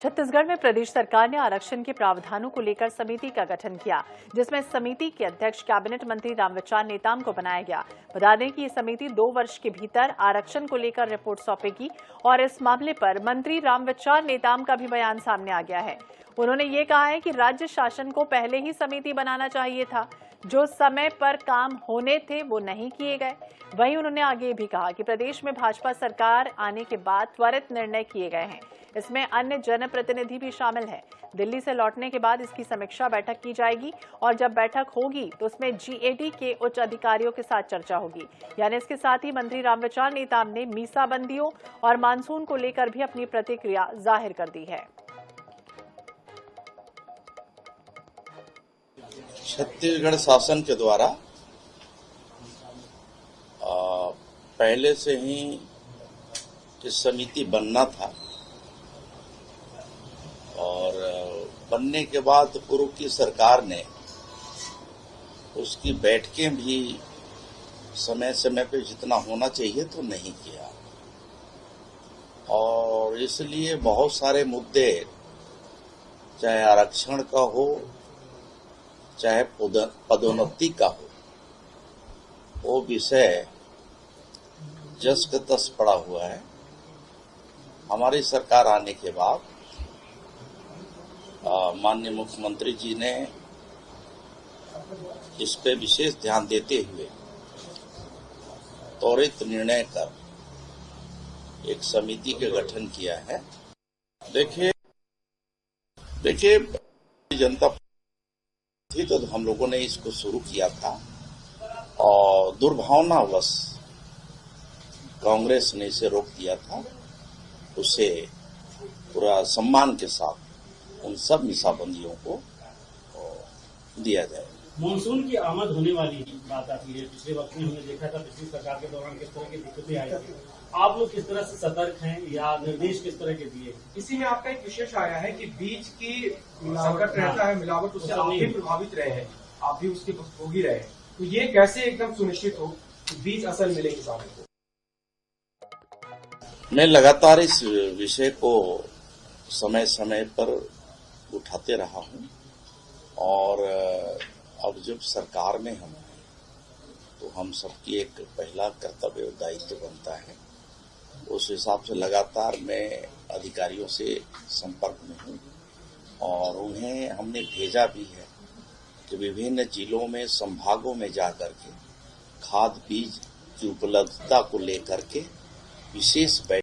छत्तीसगढ़ में प्रदेश सरकार ने आरक्षण के प्रावधानों को लेकर समिति का गठन किया, जिसमें समिति के अध्यक्ष कैबिनेट मंत्री रामविचार नेताम को बनाया गया। बता दें कि ये समिति 2 वर्ष के भीतर आरक्षण को लेकर रिपोर्ट सौंपेगी और इस मामले पर मंत्री रामविचार नेताम का भी बयान सामने आ गया है। उन्होंने ये कहा है कि राज्य शासन को पहले ही समिति बनाना चाहिए था, जो समय पर काम होने थे वो नहीं किए गए। वहीं उन्होंने आगे भी कहा कि प्रदेश में भाजपा सरकार आने के बाद त्वरित निर्णय किए गए हैं। इसमें अन्य जनप्रतिनिधि भी शामिल हैं। दिल्ली से लौटने के बाद इसकी समीक्षा बैठक की जाएगी और जब बैठक होगी तो उसमें GAD के उच्च अधिकारियों के साथ चर्चा होगी। यानी इसके साथ ही मंत्री रामविचार नेताम ने मीसाबंदियों और मानसून को लेकर भी अपनी प्रतिक्रिया जाहिर कर दी है। छत्तीसगढ़ शासन के द्वारा पहले से ही इस समिति बनना था और बनने के बाद पूर्व की सरकार ने उसकी बैठकें भी समय समय पे जितना होना चाहिए तो नहीं किया और इसलिए बहुत सारे मुद्दे, चाहे आरक्षण का हो चाहे पदोन्नति का हो, वो विषय जस का तस पड़ा हुआ है। हमारी सरकार आने के बाद माननीय मुख्यमंत्री जी ने इस पे विशेष ध्यान देते हुए त्वरित निर्णय कर एक समिति के गठन किया है। देखिए जनता थी तो हम लोगों ने इसको शुरू किया था और दुर्भावनावश कांग्रेस ने इसे रोक दिया था। उसे पूरा सम्मान के साथ उन सब मीसाबंदियों को दिया जाए। मानसून की आमद होने वाली बात आती है। पिछले वक्त में हमने देखा था पिछली सरकार के दौरान किस तरह की दिक्कतें आई थी। आप लोग किस तरह से सतर्क हैं या निर्देश किस तरह के दिए? इसी में आपका एक विशेष आया है कि बीज की संकट रहता है, मिलावट, उससे आप भी प्रभावित रहे हैं, आप भी उसके भोगी रहे हैं। तो ये कैसे एकदम सुनिश्चित हो कि बीज असल मिले किसानों को? मैं लगातार इस विषय को समय समय पर उठाते रहा हूं और अब जब सरकार में हम हैं तो हम सबकी एक पहला कर्तव्य और दायित्व बनता है। उस हिसाब से लगातार मैं अधिकारियों से संपर्क में हूं और उन्हें हमने भेजा भी है कि विभिन्न जिलों में, संभागों में जाकर के खाद बीज की उपलब्धता को लेकर के विशेष